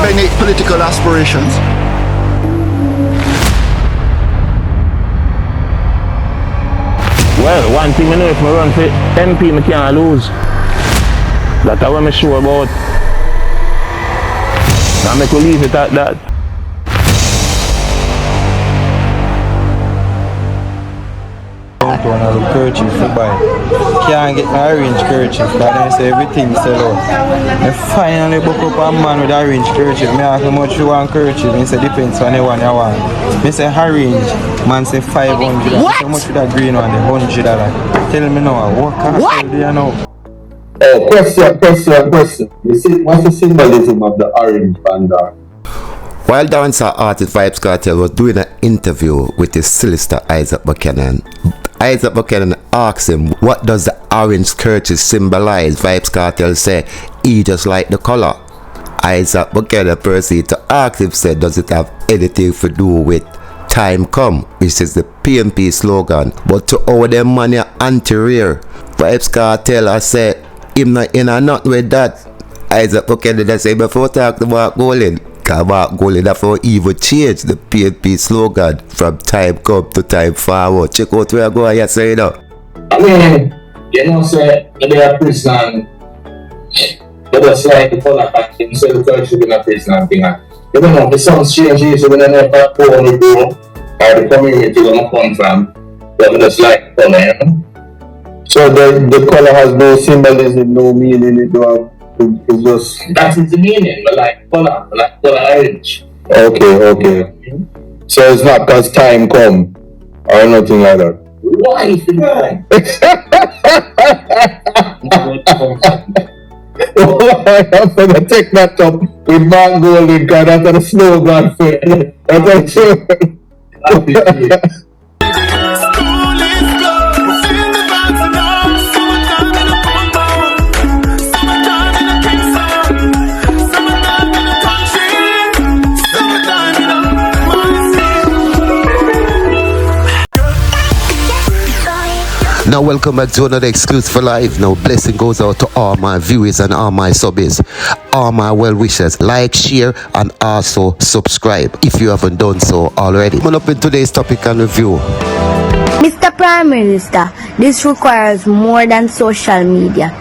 any political aspirations? Well, one thing I know, if I run for MP, I can't lose. That's what I'm sure about. I make we leave it at that. One of the kerchief to buy. Can't get my orange kerchief, but then say everything sell out. I finally book up a man with orange kerchief. Me ask how much you want kerchief. He say depends on the one you want. Me say orange, man say 500. What? How much with that green one? $100. Tell me now, what can I do you know? Question. What's the symbolism of the orange bandar? While dancer artist Vybz Kartel was doing an interview with his solicitor Isaac Buchanan, Isaac Buchanan asked him, what does the orange kerchief symbolize? Vybz Kartel said, he just like the color. Isaac Buchanan proceeded to ask him, said, does it have anything to do with time come, which is the PNP slogan, but to all them money anti-rear. Vybz Kartel I said, him not in a not with that. Isaac Buchanan I said, before talk about Golden, about Golden for evil change the PNP slogan from time come to time forward. Check out where I go and you say it now. I mean, you know, say, they are prison, they just like the color pack, instead of culture in a prison thing. You don't know, the songs changes, so when I know that poor will go, or the community will come from, they just like color, you know? So the color has no symbolism, no meaning, it's just... That is the meaning, but like color orange. Okay. So it's not because time come, or nothing like that? Why is it time? I'm going to take that up with Mark Golden, because that's the slogan for it. That's Now welcome back to another Exclusive for Live. Now blessing goes out to all my viewers and all my subbies, all my well-wishers. Like, share and also subscribe if you haven't done so already. Coming up in today's topic and review. Mr. Prime Minister, this requires more than social media.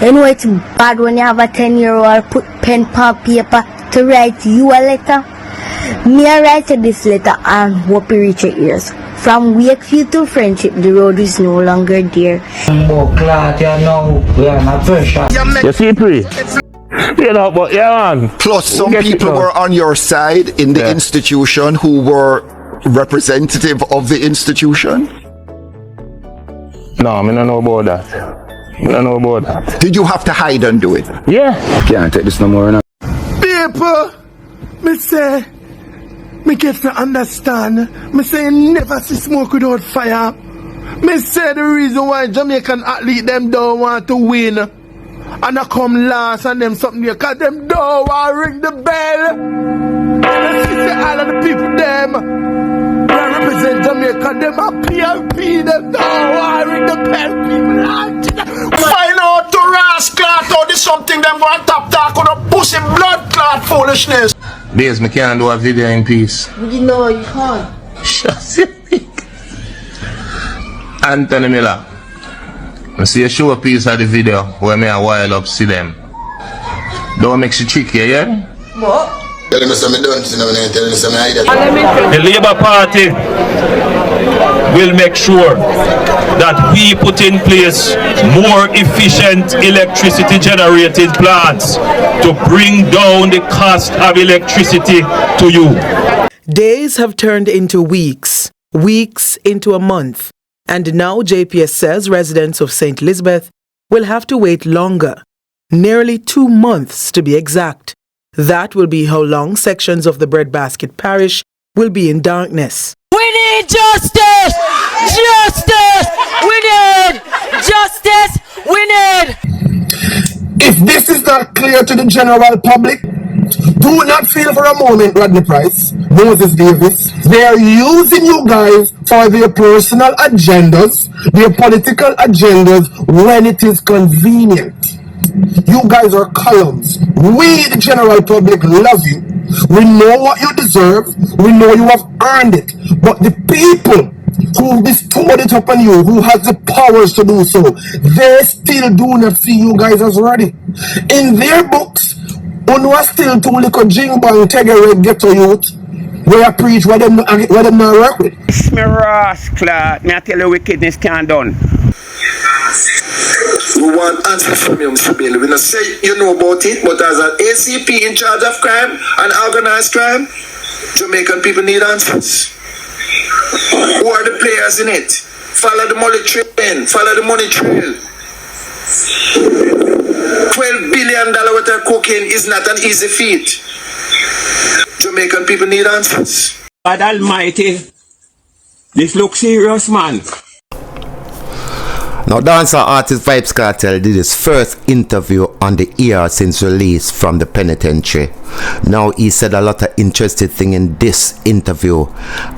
You know it's bad when you have a 10-year-old put pen on paper to write you a letter. Me I write this letter and hope it reach your ears. From Wakefield to Friendship, the road is no longer there. You see, Pri? You know, but yeah, man. Plus, some people were on your side in the institution who were representative of the institution. No, I don't know about that. I don't know about that. Did you have to hide and do it? Yeah. Can't take this no more now. People, me say, me get to understand. Me say never see smoke without fire. Me say the reason why Jamaican athletes them don't want to win and I come last and them something there, cause them don't want to ring the bell. And see all of the people them that represent Jamaica, them are PLP, them don't want to ring the bell. People find out to rascal or this something them want top talk on a pussy blood clot foolishness. Days, me can't do a video in peace. You know you can't. Shut your dick. Anthony Miller, I see a show a piece of the video where me a wild up see them. Don't make you tricky, yeah? What? Tell me something done, tell me something I did. The Labour Party will make sure that we put in place more efficient electricity generated plants to bring down the cost of electricity to you. Days have turned into weeks, weeks into a month, and now JPS says residents of St. Elizabeth will have to wait longer, nearly 2 months to be exact. That will be how long sections of the Breadbasket parish will be in darkness. We need justice! Justice! We need justice! We need... If this is not clear to the general public, do not feel for a moment, Rodney Price, Moses Davis. They are using you guys for their personal agendas, their political agendas when it is convenient. You guys are columns. We, the general public, love you. We know what you deserve. We know you have earned it. But the people who bestowed it upon you, who has the powers to do so, they still do not see you guys as ready. In their books, you are still too little jingbang tegere ghetto youth where I preach what them not work with. It's me rascal, me I tell you wickedness can't done. We want answers from you, Mr. Bailey. We don't say you know about it, but as an ACP in charge of crime and organized crime, Jamaican people need answers. Who are the players in it? Follow the money train, follow the money trail. $12 billion worth of cocaine is not an easy feat. Jamaican people need answers. God Almighty, this looks serious, man. Now, dancer artist Vybz Kartel did his first interview on the air since release from the penitentiary. Now, he said a lot of interesting things in this interview.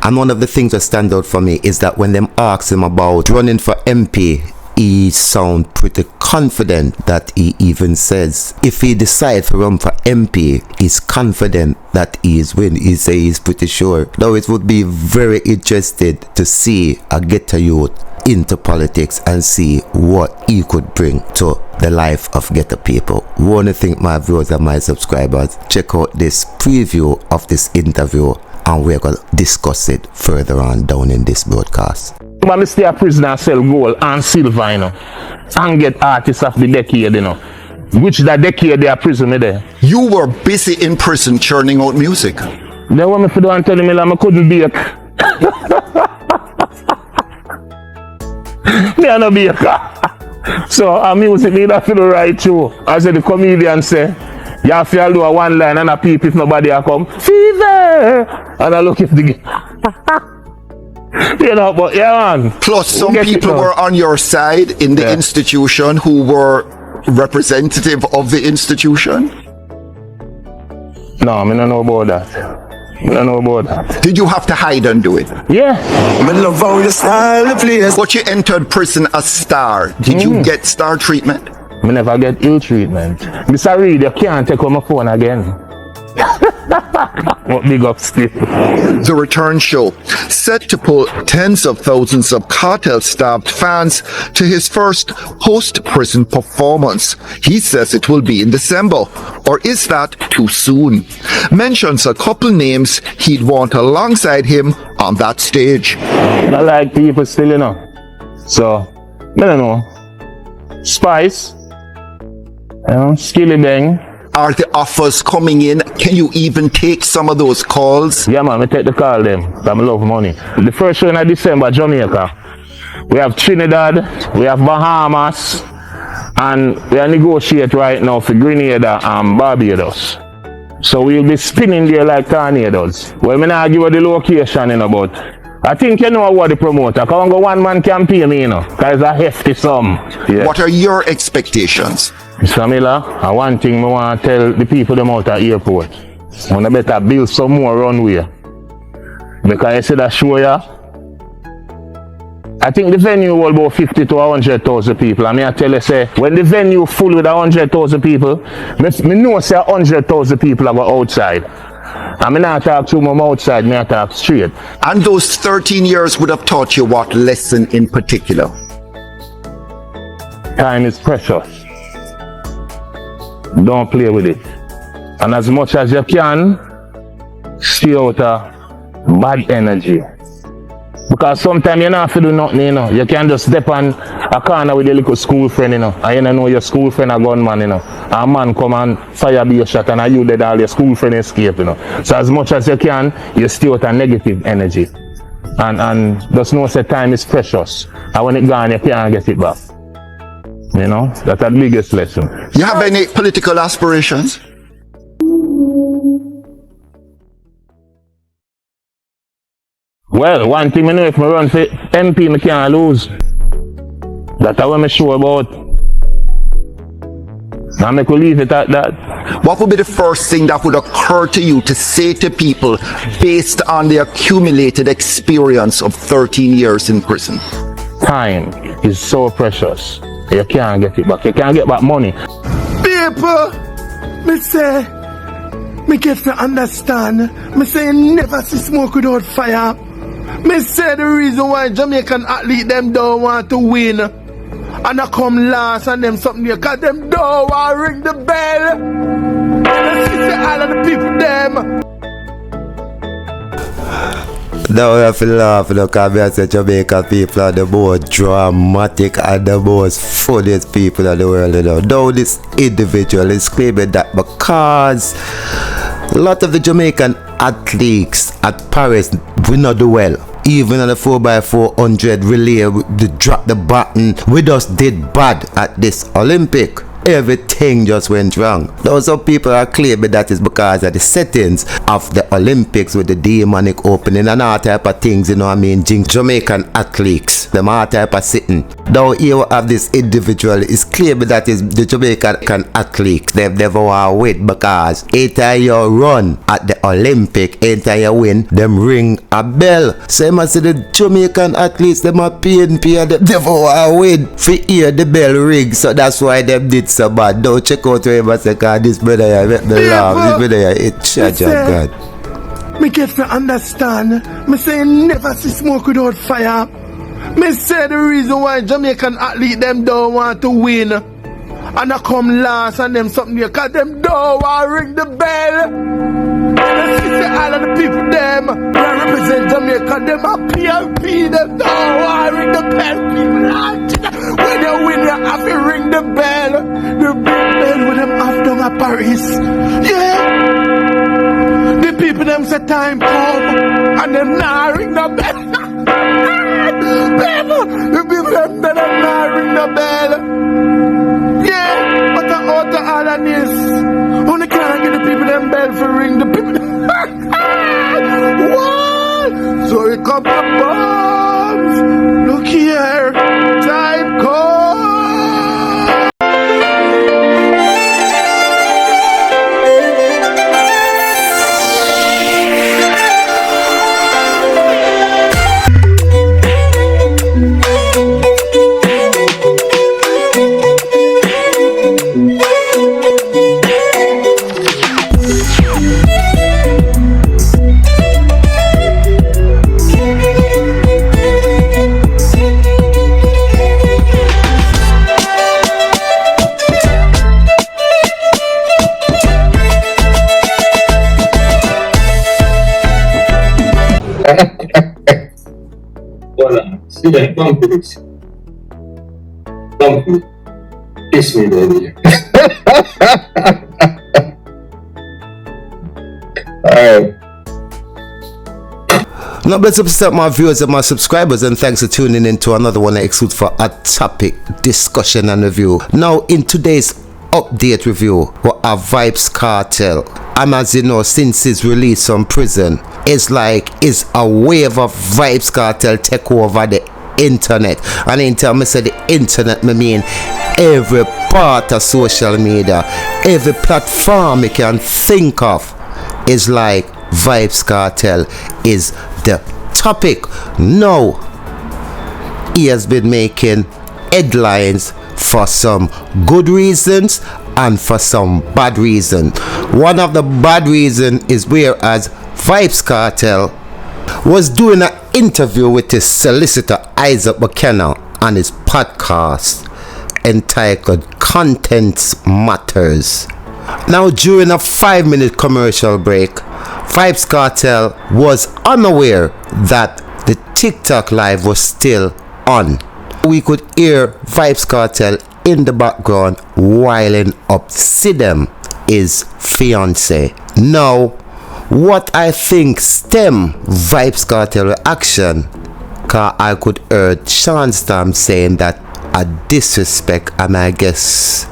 And one of the things that stand out for me is that when them asked him about running for MP, he sound pretty confident that he even says if he decides to run for MP, he's confident that he is win. He say he's pretty sure. Now it would be very interested to see a ghetto youth into politics and see what he could bring to the life of ghetto people. Want to thank my viewers and my subscribers. Check out this preview of this interview and we're going to discuss it further on down in this broadcast. I stay a prisoner and sell gold and silver, you know, and get artists of the decade, you know. Which that decade they are prison me there. You were busy in prison churning out music. They want me to do and tell me like I couldn't bake. Me are no baker. So our music need to do right too. As the comedian say, you have to do a one line and a peep if nobody will come. Fever! And I look if the you know, but yeah, man. Plus, some people were on your side in the institution who were representative of the institution. No, I don't know about that. I don't know about that. Did you have to hide and do it? Yeah. I love how you style, please. But you entered prison as star. Did you get star treatment? I never get ill treatment. Mr. Reed, you can't take on my phone again. What big up still. The return show, set to pull tens of thousands of cartel-staffed fans to his first post-prison performance. He says it will be in December. Or is that too soon? Mentions a couple names he'd want alongside him on that stage. I like people still, you know. So, I don't know. Spice. You know, Skilly Bang. Are the offers coming in? Can you even take some of those calls? Yeah, man, I take the call them. I love money. The first show in December, Jamaica. We have Trinidad, we have Bahamas, and we are negotiate right now for Grenada and Barbados. So we'll be spinning there like tornadoes. Well, I'm not give you the location, you know, but I think you know what the promoter. Come go one man campaign, you know, because it's a hefty sum. Yeah. What are your expectations? Mr. Miller, one thing I want to tell the people them out at the airport. I want to better build some more runway. Because I see that show ya. I think the venue will about 50 to 100,000 people. I mean, I tell you, say, when the venue full with 100,000 people, me know say 100,000 people are go outside. I mean, I talk to them outside, I talk straight. And those 13 years would have taught you what lesson in particular? Time is precious. Don't play with it. And as much as you can, stay out of bad energy. Because sometimes you don't have to do nothing, you know. You can just step on a corner with your little school friend, you know. And you don't know your school friend a gunman, you know. A man come and fire be a shot and you let all your school friend escape, you know. So as much as you can, you stay out of negative energy. And just know that time is precious. And when it's gone, you can't get it back. You know, that's the biggest lesson. You have any political aspirations? Well, one thing I know, if I run for MP, I can't lose. That's what I'm sure about. Now I could leave it at that. What would be the first thing that would occur to you to say to people based on the accumulated experience of 13 years in prison? Time is so precious. You can't get it back. You can't get back money. People, me say, Me get to understand. Me say never see smoke without fire. Me say the reason why Jamaican athlete them don't want to win. And I come last and them something here, cause them don't want to ring the bell. And I see all of the people them. Now we have to laugh because I say Jamaican people are the most dramatic and the most funniest people in the world. Now this individual is claiming that because a lot of the Jamaican athletes at Paris will not do well. Even on the 4x400 relay, they dropped the button. We just did bad at this Olympic. Everything just went wrong. Now some people are claiming that is because of the settings of the Olympics with the demonic opening and all type of things, you know what I mean, Jamaican athletes, them all type of sitting. Now here we have this individual is claiming that is the Jamaican athletes. They've never want to win because anytime you run at the Olympic, anytime you win, them ring a bell. So you must see the Jamaican athletes, them are paying, them never want to win for hear the bell ring. So that's why them did so bad. Don't check out where say cause this brother here make me laugh. This brother here, it charge of God. Me get to understand. Me say never see smoke without fire. Me say the reason why Jamaican athlete them don't want to win. And I come last and them something here, cause them don't want to ring the bell. And I see all of the people them who represent Jamaica, them are PLP, them don't want to ring the bell. People when you win, you have to ring the bell. The big bell with them have down at Paris. Yeah. The people them say time come and them not ring the bell. The people them say them not ring the bell. Yeah, but out of all of this, only can't get the people them bell for ring the people. What? So it come the bombs. Look here, time comes. Voilà, c'est bien, come please. Come please. Kiss me, baby. Alright. Now bless up to my viewers and my subscribers, and thanks for tuning in to another one exclusive for a topic discussion and review. Now in today's update review, we have Vybz Kartel. And as you know, since his release from prison, it's a wave of Vybz Kartel take over the internet. And in time I say the internet, I mean every part of social media, every platform you can think of is like Vybz Kartel is the topic. No, he has been making headlines for some good reasons and for some bad reason. One of the bad reason is whereas Vybz Kartel was doing an interview with his solicitor Isaac McKenna on his podcast entitled Contents Matters. Now during a 5-minute commercial break, Vybz Kartel was unaware that the TikTok live was still on. We could hear Vybz Kartel in the background whiling up Sidem, his fiance. Now, what I think stem Vybz Kartel reaction, cause I could hear Sean Stam saying that a disrespect, and I guess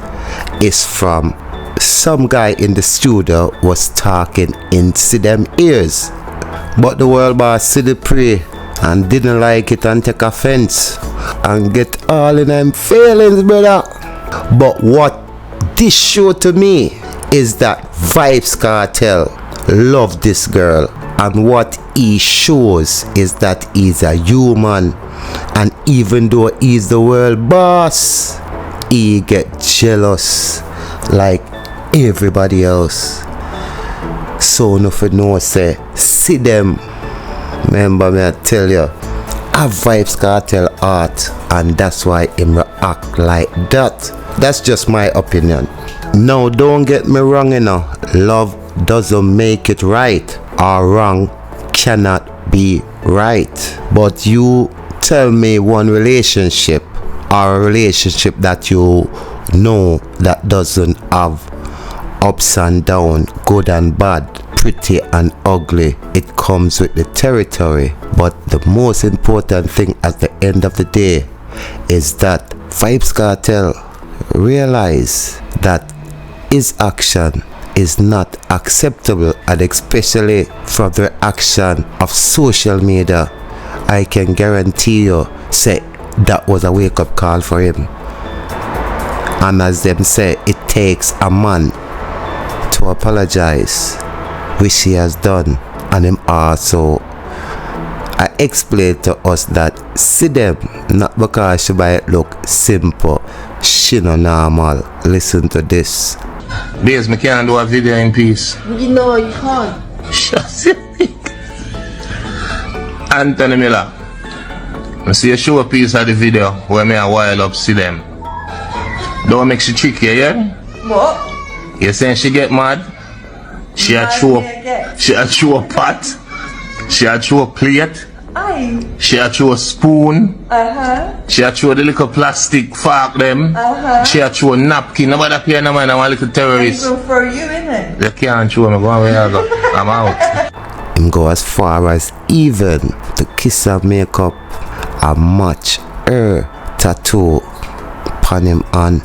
is from some guy in the studio was talking in Sidem ears. But the world boss see the prey and didn't like it and take offense and get all in them feelings, brother. But what this show to me is that Vybz Kartel love this girl, and what he shows is that he's a human, and even though he's the world boss, he get jealous like everybody else. So no for no say, see them. Remember me I tell you, have Vybz Kartel art, and that's why him act like that. That's just my opinion. Now don't get me wrong, you know. Love doesn't make it right, or wrong cannot be right. But you tell me one relationship, or a relationship that you know that doesn't have ups and downs, good and bad, pretty and ugly. It comes with the territory. But the most important thing at the end of the day is that Vybz Kartel realize that his action is not acceptable, and especially from the action of social media. I can guarantee you say that was a wake-up call for him. And as them say, it takes a man to apologize, which he has done. And him also I explained to us that see them not because she might look simple, she no normal. Listen to this. Baze, me can't do a video in peace. You know you can't. Shut your Anthony Miller, I see a show a piece of the video where me a wild up see them. Don't make she tricky, yeah? What? You saying she get mad? She a throw a pot. She a throw a plate. Aye. She a throw a spoon. She a throw the little plastic fork them. She a throw a napkin. Nobody pay no mind. I'm a little terrorist. I go for you, innit? You can't throw me. Go on where I go. I'm out. Him go as far as even to kiss and makeup and match her tattoo upon him and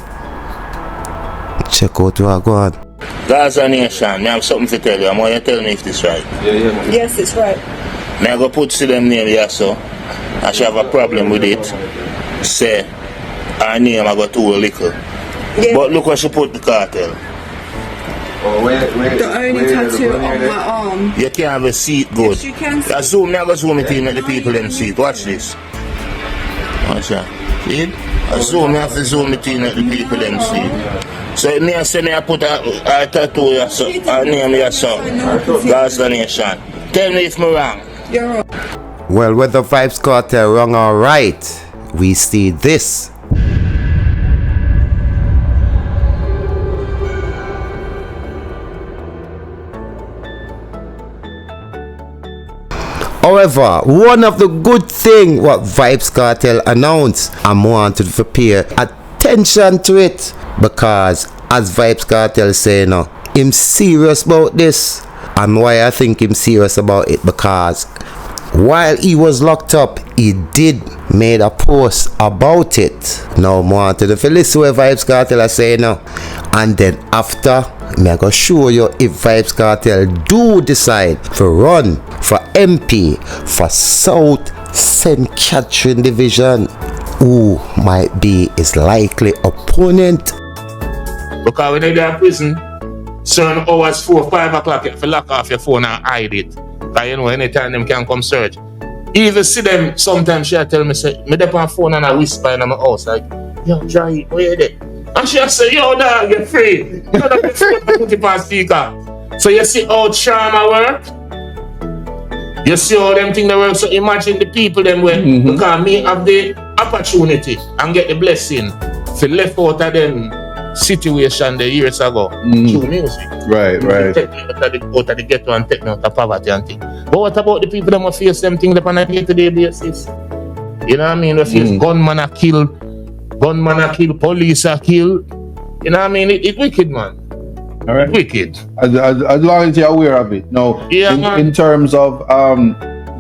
check out where I go on. Gaza Nation, I have something to tell you. I want you to tell me if this right. Yes, it's right. I go put to them name here so and she have a problem with it. Say her name I got too little. Yeah. But look what she put the cartel. The only tattoo on my arm. You can't have a seat good. Yes, you can see. I zoom, now go zoom it in, let the people them see it. Watch this. Watch that. See it? I zoom, I have to zoom it in, let the people them see it. So me I say me I put a tattoo here, so a name here, so Gaza Nation. Tell me if I'm wrong. You're wrong. Well, whether Vybz Kartel wrong or right, we see this. However, one of the good thing what Vybz Kartel announced, I wanted to pay attention to it, because as Vybz Kartel say now, him serious about this. And why I think him serious about it, because while he was locked up, he did made a post about it. Now I wanted to listen to what Vybz Kartel is saying now, and then after I'm gonna show you if Vybz Kartel do decide to run for MP for South St. Catherine Division, who might be his likely opponent. Because when they're in prison, certain hours 4 or 5 o'clock, you have to lock off your phone and hide it. Because you know anytime them can come search. Even see them sometimes she tell me say, me dep on phone and I whisper in my house like, yo, Johnny, where you there? And she say, yo dog, you're free. You know that you put it on speaker. So you see how charm work? You see how them things they work. So imagine the people them when because me have the opportunity and get the blessing to left out of them situation the years ago through music. Right. Take me out of the ghetto and take me out of poverty and things. But what about the people that must face them things on a day-to-day basis? You know what I mean? We face gunmen are killed, police are killed. You know what I mean? It's wicked, man. All right. Wicked. As long as you're aware of it. No. Yeah, in terms of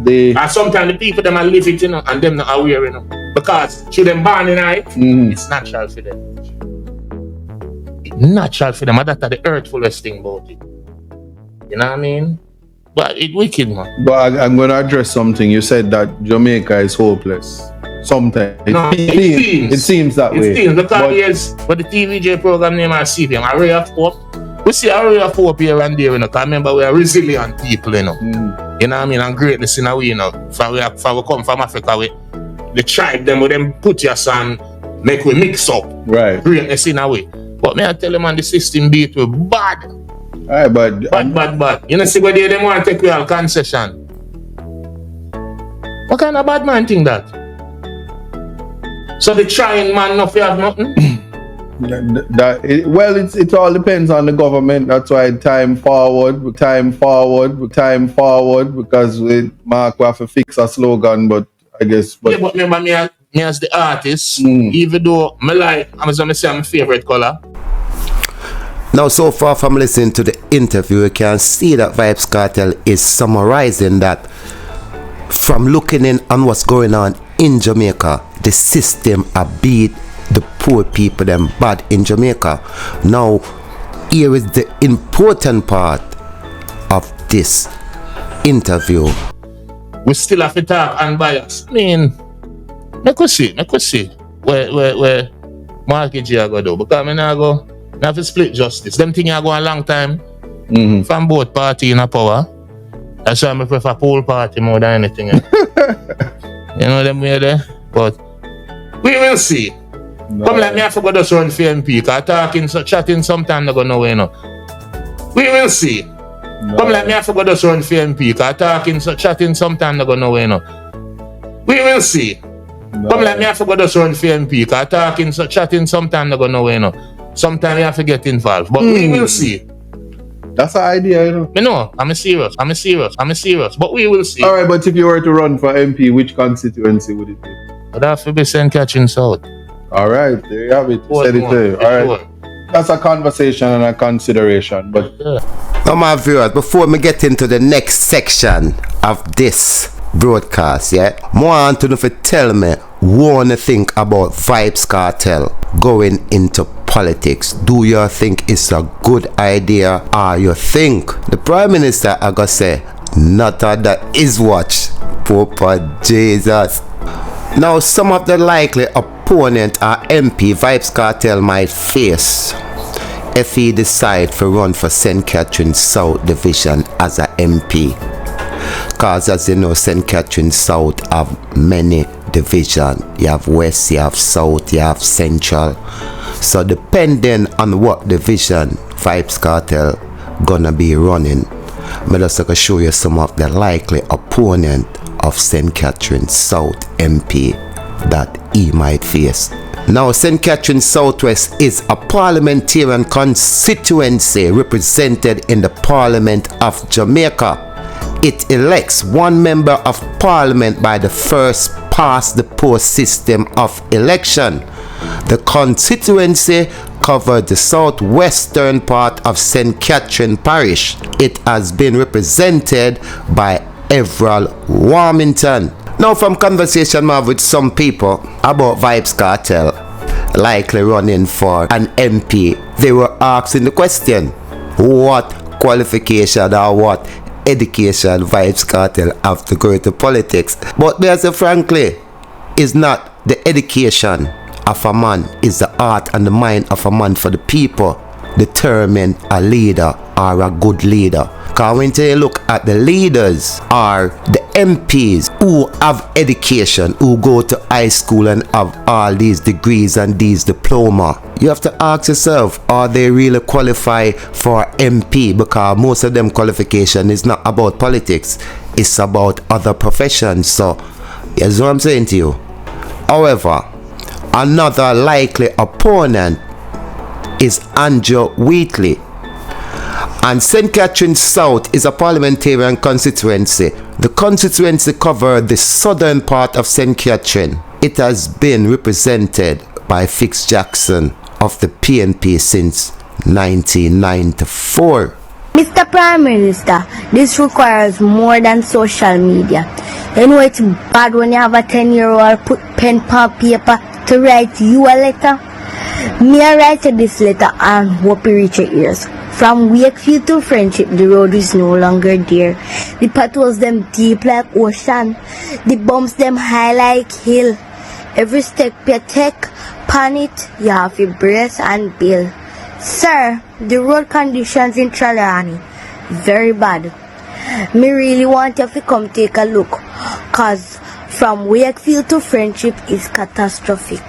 the. And sometimes the people them are live it, you know, and them not aware, you know, because through them born in it, it's natural for them. Natural for them, and that's the earthfulest thing about it. You know what I mean? But it's wicked, man. But I'm going to address something. You said that Jamaica is hopeless. Sometimes. No, it seems that way. It seems because yes, but the TVJ program name I see them, a ray of hope. We see a ray of hope here and there, you know. Because remember, we are resilient people, you know. You know what I mean? And greatness in a way, you know. For we come from Africa, the tribe, them with them put us and make we mix up. Right. Greatness in a way. But me I tell you, man, the system beat we bad. Alright, but Bad. You know, see where they want to take you all concession. What kind of bad man think that? So the trying man not have nothing? It all depends on the government. That's why time forward, because Mark will have to fix a slogan, but I guess. Yeah, but remember me as the artist, even though I'm say my favorite color. Now, so far from listening to the interview, you can see that Vybz Kartel is summarizing that from looking in on what's going on in Jamaica, the system beat the poor people them bad in Jamaica. Now, here is the important part of this interview. We still have to talk unbiased. I mean, I could see where mortgage I go do, because I have to split justice. Them thing I go a long time from both party in a power. That's why I prefer pool party more than anything. You know them way there? But we will see. No. Come like me, I forgot to run for MP, because chatting sometimes not go nowhere, you know. We will see. No. Come like me, I forgot to run for MP, because chatting sometimes not go nowhere, you know. We will see. No. Come like me, I forgot to run for MP, because chatting sometimes not go nowhere, you know. Sometimes you have to get involved, but we will see. That's the idea, you know. Me know, I'm serious, but we will see. Alright, but if you were to run for MP, which constituency would it be? Would have to be St. Catherine South. Alright, there you have it. Said it there. Alright. That's a conversation and a consideration, but now my viewers, before we get into the next section of this broadcast, I want to know if you tell me what you think about Vybz Kartel going into politics. Do you think it's a good idea, or you think the Prime Minister I gotta say not that is watch? Papa Jesus. Now, some of the likely opponent or MP Vybz Kartel might face if he decide to run for St. Catherine South Division as a MP. Because as you know, St. Catherine South have many divisions. You have West, you have South, you have Central. So depending on what division Vybz Kartel gonna be running, I'm just gonna show you some of the likely opponent of St. Catherine South MP that he might face. Now, St. Catherine Southwest is a parliamentarian constituency represented in the Parliament of Jamaica. It elects one member of parliament by the first past the post system of election. The constituency covered the southwestern part of St. Catherine Parish. It has been represented by Everall Warmington. Now, from conversation I have with some people about Vybz Kartel likely running for an MP, they were asking the question, what qualification or what education Vybz Kartel have to go into politics? But they say frankly, it's not the education of a man, it's the heart and the mind of a man for the people determine a leader or a good leader. Because when you look at the leaders are the MPs who have education, who go to high school and have all these degrees and these diploma. You have to ask yourself, are they really qualified for MP? Because most of them qualification is not about politics, it's about other professions. So that's what I'm saying to you. However, another likely opponent is Andrew Wheatley. And St. Catherine South is a parliamentarian constituency. The constituency covers the southern part of St. Catherine. It has been represented by Fix Jackson of the PNP since 1994. Mr. Prime Minister, this requires more than social media. You know it's bad when you have a 10-year-old put pen on paper to write you a letter. Me I write this letter and hope it reach your ears. From Wakefield to Friendship, the road is no longer there. The potholes them deep like ocean. The bumps them high like hill. Every step you take, pan it, you have to brace and build. Sir, the road conditions in Trelawney, very bad. Me really want you to come take a look, cause from Wakefield to Friendship is catastrophic.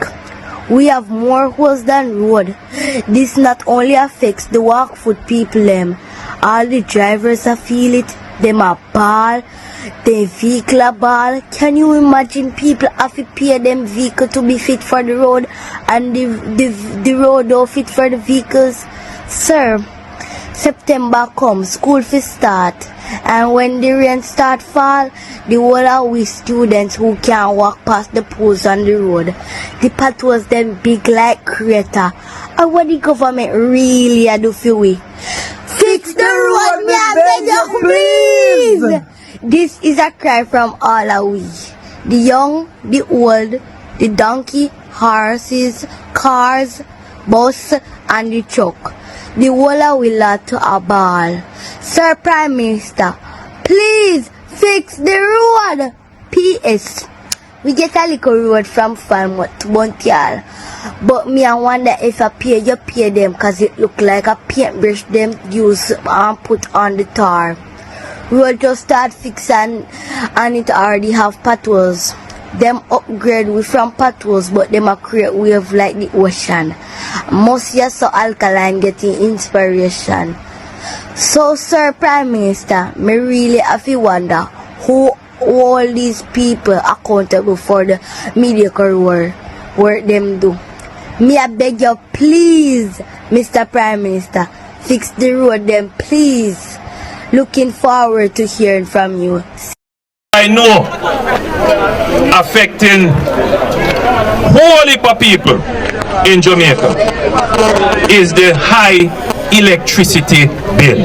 We have more holes than road. This not only affects the walk foot people them, All the drivers a feel it. Them a ball. The vehicle a ball. Can you imagine people have to pay them vehicle to be fit for the road and the road don't fit for the vehicles? Sir, September come, school fi start, and when the rain start fall, the whole of we students who can't walk past the poles on the road, the potholes them big like crater. And what the government really a do for we? Fix the road, me I beg you please! This is a cry from all of we, the young, the old, the donkey, horses, cars, bus, and the truck. The whole of we lot to a ball. Sir Prime Minister, please fix the road. P.S. We get a little road from Falmouth to Buntial. But me I wonder if I you pay them cause it look like a paintbrush them use and put on the tar. Road just start fixing and it already have potholes. Them upgrade we from potholes but them a create wave like the ocean. Must you so alkaline getting inspiration. So Sir Prime Minister, me really have to wonder who all these people accountable for the mediocre work them do. Me I beg you please, Mr. Prime Minister, fix the road them please. Looking forward to hearing from you. I know affecting whole heap of people in Jamaica is the high electricity bill.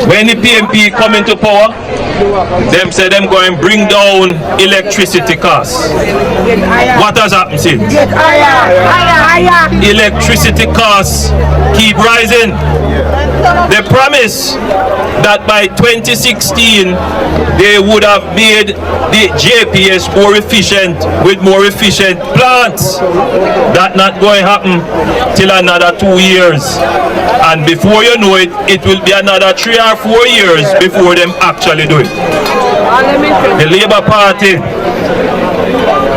When the PMP come into power, them say them going bring down electricity costs. What has happened since? Electricity costs keep rising. They promised that by 2016 they would have made the JPS more efficient with more efficient plants. That's not going to happen till another 2 years, and before you know it, it will be another 3 or 4 years before them actually do it. The Labour Party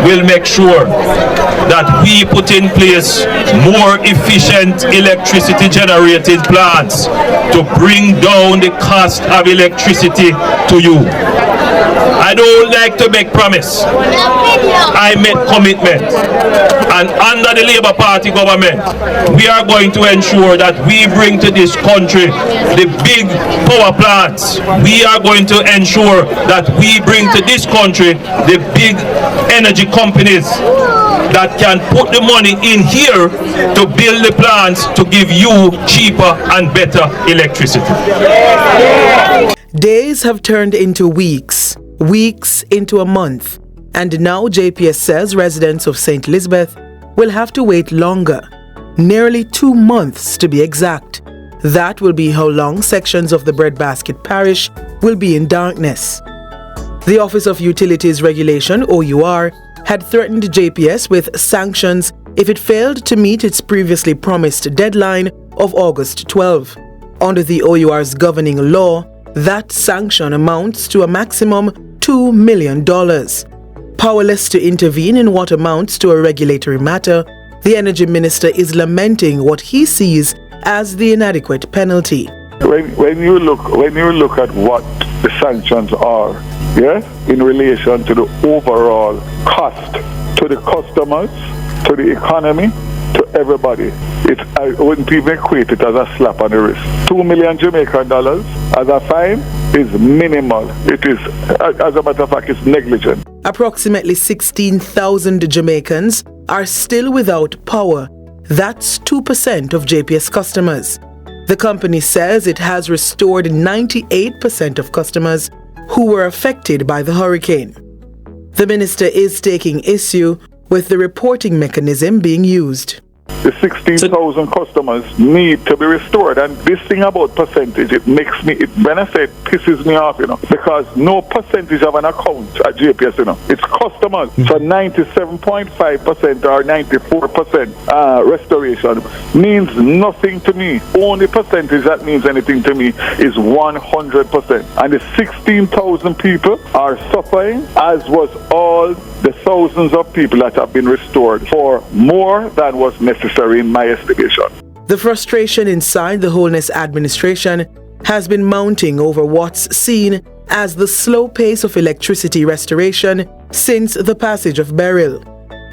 will make sure that we put in place more efficient electricity generated plants to bring down the cost of electricity to you. I don't like to make promise. I make commitment. And under the Labour Party government, we are going to ensure that we bring to this country the big power plants. We are going to ensure that we bring to this country the big energy companies that can put the money in here to build the plants to give you cheaper and better electricity. Days have turned into weeks, weeks into a month, and now JPS says residents of St. Elizabeth will have to wait longer, nearly 2 months to be exact. That will be how long sections of the Breadbasket parish will be in darkness. The Office of Utilities Regulation, OUR, had threatened JPS with sanctions if it failed to meet its previously promised deadline of August 12. Under the OUR's governing law, that sanction amounts to a maximum $2 million. Powerless to intervene in what amounts to a regulatory matter, the Energy Minister is lamenting what he sees as the inadequate penalty. When you look at what the sanctions are, yes, in relation to the overall cost to the customers, to the economy, to everybody, I wouldn't even equate it as a slap on the wrist. $2 million Jamaican dollars as a fine is minimal. It is, as a matter of fact, it's negligent. Approximately 16,000 Jamaicans are still without power. That's 2% of JPS customers. The company says it has restored 98% of customers who were affected by the hurricane. The minister is taking issue with the reporting mechanism being used. The 16,000 customers need to be restored, and this thing about percentage, it pisses me off, because no percentage of an account at JPS, it's customers. So 97.5% or 94% restoration means nothing to me. Only percentage that means anything to me is 100%. And the 16,000 people are suffering, as was all the thousands of people that have been restored for more than was necessary in my estimation. The frustration inside the Holness administration has been mounting over what's seen as the slow pace of electricity restoration since the passage of Beryl.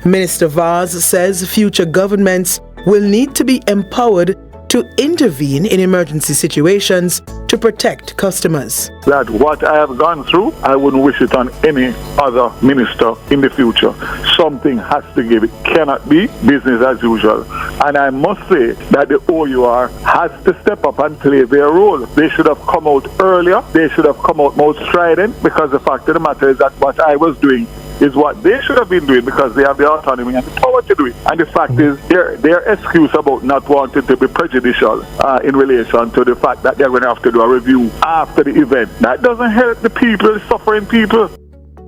Minister Vaz says future governments will need to be empowered to intervene in emergency situations to protect customers. That what I have gone through, I wouldn't wish it on any other minister in the future. Something has to give. It cannot be business as usual. And I must say that the OUR has to step up and play their role. They should have come out earlier. They should have come out more strident, because the fact of the matter is that what I was doing is what they should have been doing, because they have the autonomy and the power to do it. And the fact is, their excuse about not wanting to be prejudicial in relation to the fact that they're going to have to do a review after the event, that doesn't help the people, the suffering people.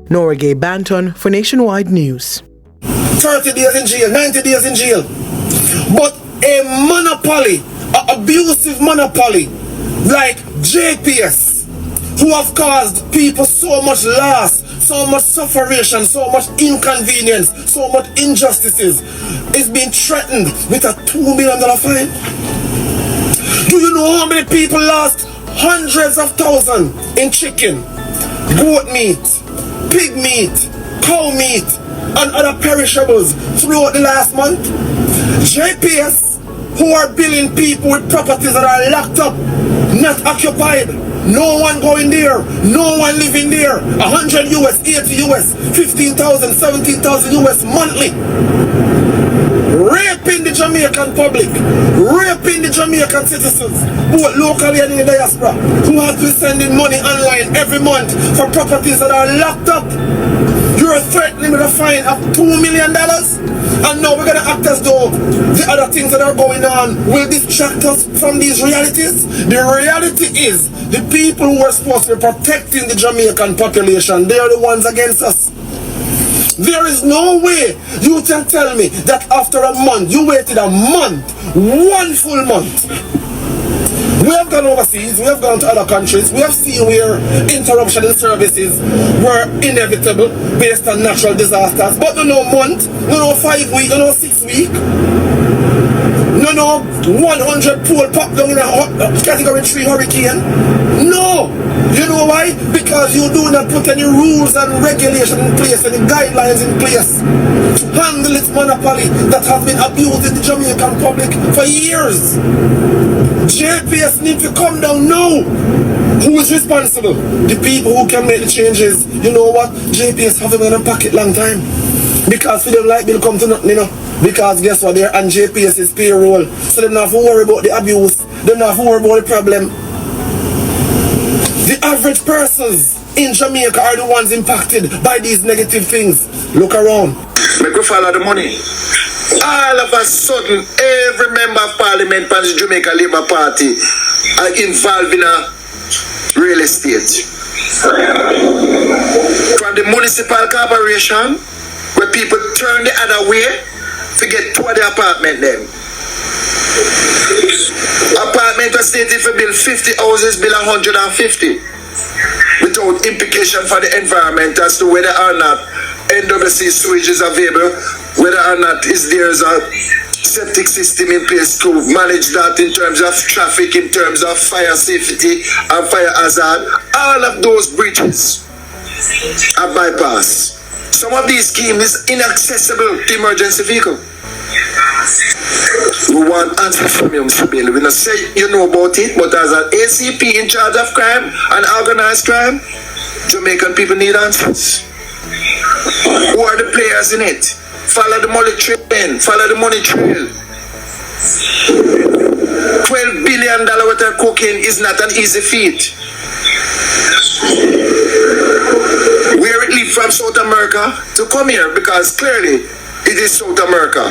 Nora Gaye Banton for Nationwide News. 30 days in jail, 90 days in jail. But a monopoly, an abusive monopoly like JPS, who have caused people so much loss, so much suffering, so much inconvenience, so much injustices, is being threatened with a $2 million fine. Do you know how many people lost hundreds of thousands in chicken, goat meat, pig meat, cow meat, and other perishables throughout the last month? JPS, who are billing people with properties that are locked up, not occupied, no one going there, no one living there, 100 US, 80 US, 15,000, 17,000 US monthly. Raping the Jamaican public, raping the Jamaican citizens, both locally and in the diaspora, who have to be sending money online every month for properties that are locked up. You're threatening with a fine of $2 million, and now we're going to act as though the other things that are going on will distract us from these realities. The reality is, the people who are supposed to be protecting the Jamaican population, they are the ones against us. There is no way you can tell me that after a month, you waited a month, one full month. We have gone overseas, we have gone to other countries, we have seen where interruption in services were inevitable based on natural disasters. But no month, no 5 weeks, no 6 weeks, no 100 pole pop down in a category 3 hurricane. No! You know why? Because you do not put any rules and regulations in place, any guidelines in place to handle this monopoly that has been abusing the Jamaican public for years. JPS need to come down now. Who is responsible? The people who can make the changes. You know what? JPS have them in their pocket long time. Because for them light bill come to nothing, you know. Because guess what? They're on JPS's payroll. So they don't have to worry about the abuse. They don't have to worry about the problem. The average persons in Jamaica are the ones impacted by these negative things. Look around. Make we follow the money. All of a sudden, every member of parliament from the Jamaica Labour Party are involved in a real estate. From the municipal corporation, where people turn the other way to get to the apartment then. Apartment was stated for build 50 houses, build 150. Without implication for the environment as to whether or not NWC sewage is available, whether or not there is a septic system in place to manage that in terms of traffic, in terms of fire safety and fire hazard. All of those breaches are bypassed. Some of these schemes is inaccessible to emergency vehicle. We want answers from you, Mr. Bailey. We don't say you know about it, but as an ACP in charge of crime and organized crime, Jamaican people need answers. Who are the players in it? Follow the money trail. Follow the money trail. $12 billion worth of cocaine is not an easy feat. Where it leave from South America to come here, because clearly it is South America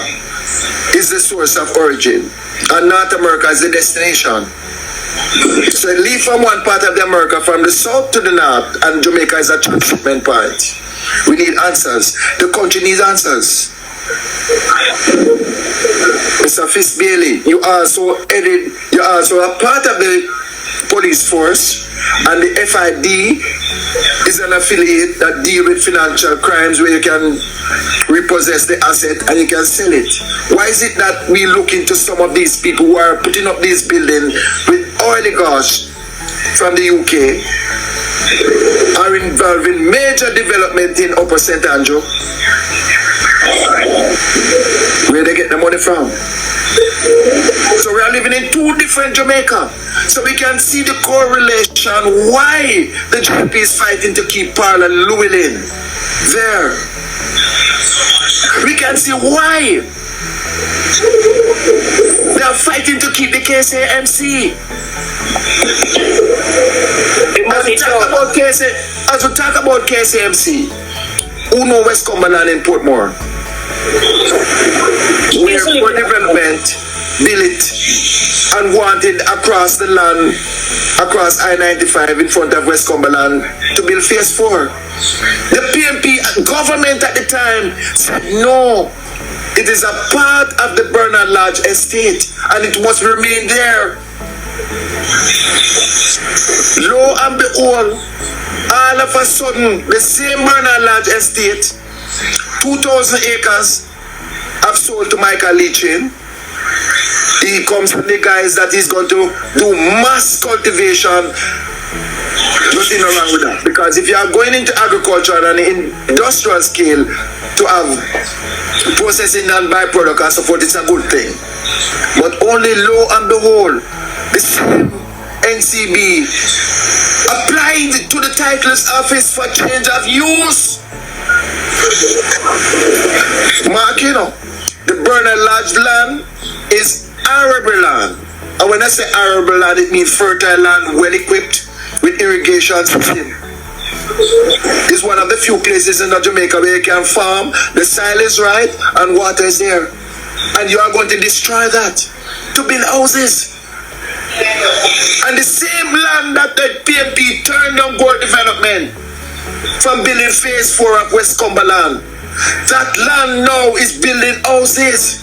is the source of origin and North America is the destination. So it leave from one part of the America, from the south to the north, and Jamaica is a transshipment point. We need answers. The country needs answers. Mr. Bailey, you also a part of the police force, and the FID is an affiliate that deal with financial crimes where you can repossess the asset and you can sell it. Why is it that we look into some of these people who are putting up these buildings with oligarchs from the UK are involved in major development in Upper St. Andrew? Where they get the money from? So we are living in two different Jamaica. So we can see the correlation why the JLP is fighting to keep Paul and Llewellyn there. We can see why they are fighting to keep the KCMC. As we talk about KCMC, who know West Cumberland in Portmore? Where for development, build it and wanted across the land, across I-95 in front of West Cumberland to build phase 4. The PNP government at the time said no, it is a part of the Bernard Lodge estate and it must remain there. Lo and behold, all of a sudden, the same Bernard Lodge estate, 2,000 acres, have sold to Michael Leachin. He comes from the guys that he's going to do mass cultivation. Nothing wrong with that. Because if you are going into agriculture on an industrial scale to have processing and byproduct and so forth, it's a good thing. But only lo and behold, the same NCB applied to the titles office for change of use. Mark, you know, the Bernard Lodge land is arable land. And when I say arable land, it means fertile land, well equipped with irrigation system. It's one of the few places in Jamaica where you can farm, the soil is right, and water is there. And you are going to destroy that to build houses. And the same land that the PNP turned on board development from building phase 4 of West Cumberland, that land now is building houses.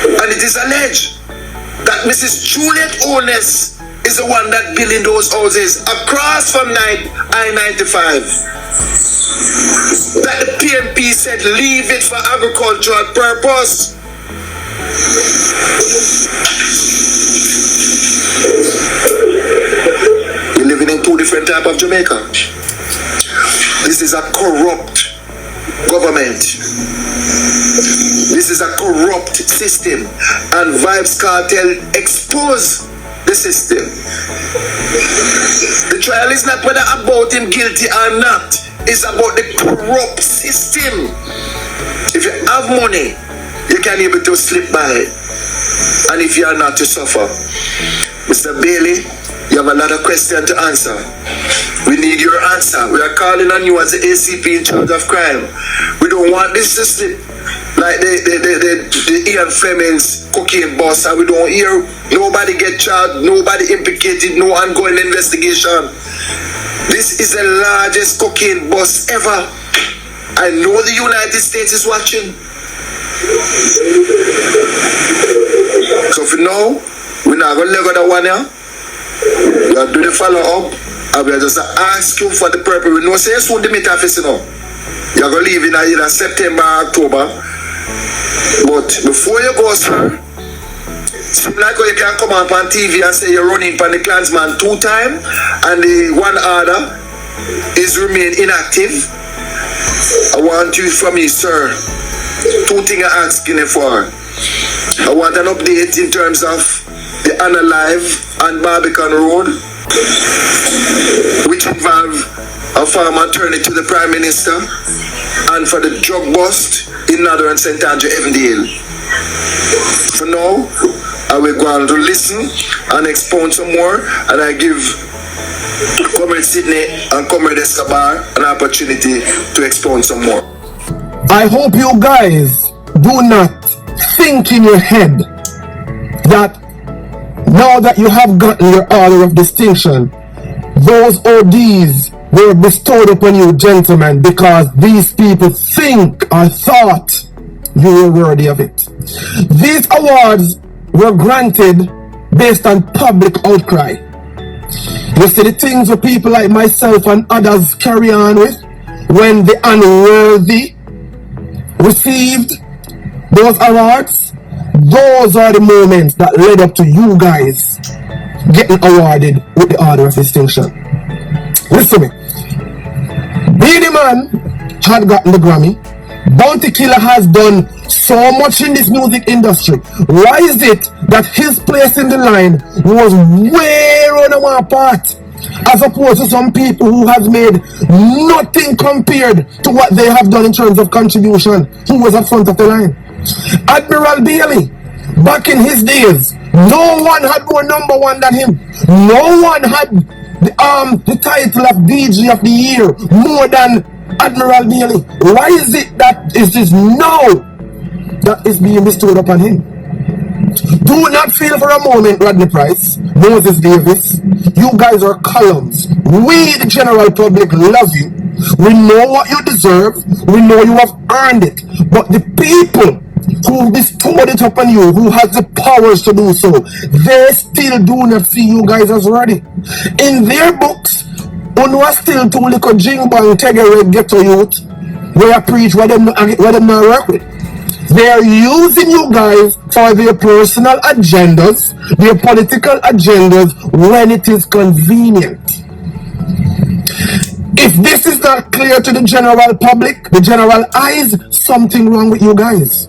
And it is alleged that Mrs. Juliet Owness is the one that building those houses across from I-95. That the PNP said leave it for agricultural purpose. We're living in two different types of Jamaica. This is a corrupt government. This is a corrupt system. And Vybz Kartel expose the system. The trial is not whether about him guilty or not. It's about the corrupt system. If you have money, you can be able to slip by. And if you are not, to suffer. Mr. Bailey, you have a lot of questions to answer. We need your answer. We are calling on you as the ACP in charge of crime. We don't want this to slip like the Ian Fleming's cocaine boss, and we don't hear nobody get charged, nobody implicated, no ongoing investigation. This is the largest cocaine boss ever. I know the United States is watching. So for now, we're not going to let go that one here. We'll do the follow-up. I will just ask you for the purpose. We know say you soon the meet office, you know. You're going to leave in either September or October. But before you go, sir, seems like you can come up on TV and say you're running for the Klansman 2 times and the one order is remain inactive. I want you from me, sir. 2 things I'm asking you for. I want an update in terms of the Unalive and Barbican Road, which involve a former attorney to the Prime Minister, and for the drug bust in Northern St. Andrew, Evandale. For now, I will go on to listen and expound some more, and I give Comrade Sydney and Comrade Escobar an opportunity to expound some more. I hope you guys do not think in your head that now that you have gotten your order of distinction, those ODs were bestowed upon you, gentlemen, because these people think or thought you were worthy of it. These awards were granted based on public outcry. You see the things that people like myself and others carry on with when the unworthy received those awards, those are the moments that led up to you guys getting awarded with the Order of Distinction. Listen to me. Beenie Man had gotten the Grammy. Bounty Killer has done so much in this music industry. Why is it that his place in the line was way on our part, as opposed to some people who has made nothing compared to what they have done in terms of contribution, who was at front of the line? Admiral Bailey, back in his days, no one had more number one than him. No one had the title of DJ of the Year more than Admiral Bailey. Why is it that it is now that is being bestowed upon him? Do not feel for a moment, Rodney Price, Moses Davis, you guys are columns. We, the general public, love you. We know what you deserve. We know you have earned it. But the people who bestowed it upon you, who has the powers to do so, they still do not see you guys as ready. In their books, Unwa still too little jingbang tegere ghetto youth where I preach what them not work with. They are using you guys for their personal agendas, their political agendas when it is convenient. If this is not clear to the general public, the general eyes, something wrong with you guys.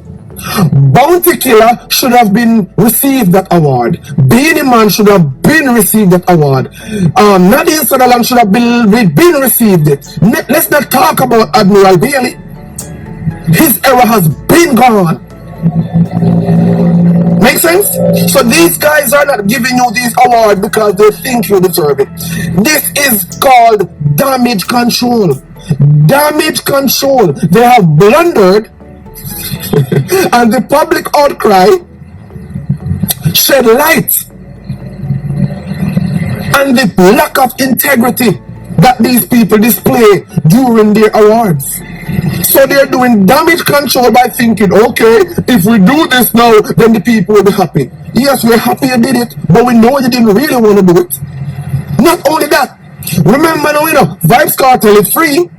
Bounty Killer should have been received that award. Beenie Man should have been received that award. Nadine Sutherland should have been received it. Let's not talk about Admiral Bailey. His era has been gone. Make sense? So these guys are not giving you these awards because they think you deserve it. This is called damage control. Damage control. They have blundered and the public outcry shed light on the lack of integrity that these people display during their awards. So they're doing damage control by thinking, okay, if we do this now, then the people will be happy. Yes, we're happy you did it, but we know you didn't really want to do it. Not only that, remember now, Vybz Kartel is free.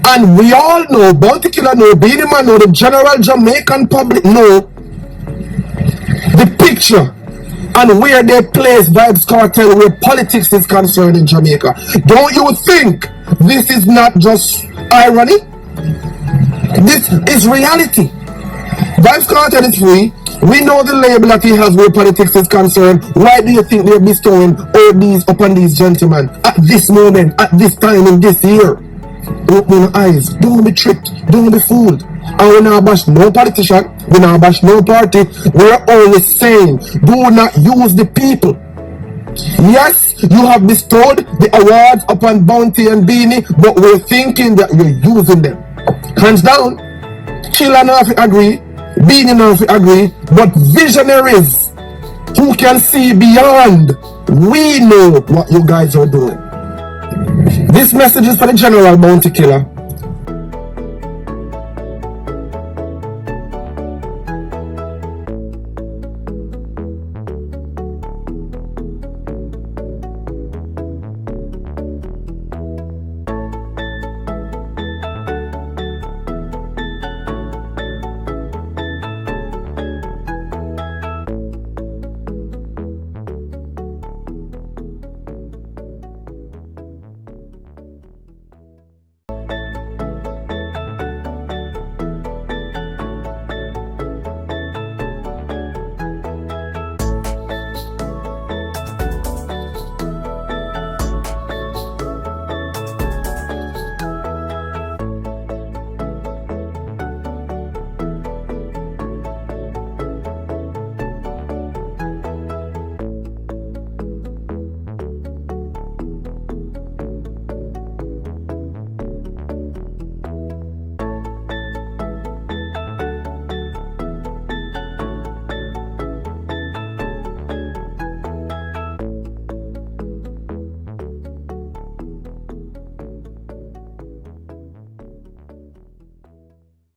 And we all know, Bounty Killer know, Beenie Man know, the general Jamaican public know the picture and where they place Vybz Kartel where politics is concerned in Jamaica. Don't you think this is not just irony? This is reality. Vybz Kartel is free. We know the label that he has where politics is concerned. Why do you think they're bestowing all these upon these gentlemen at this moment, at this time in this year? Open your eyes. Don't be tricked. Don't be fooled. And we not bash no politician. We not bash no party. We're only saying, do not use the people. Yes, you have bestowed the awards upon Bounty and Beanie, but we're thinking that you're using them. Hands down. Killer not agree. Beanie not agree. But visionaries who can see beyond, we know what you guys are doing. This message is for the general Bounty Killer.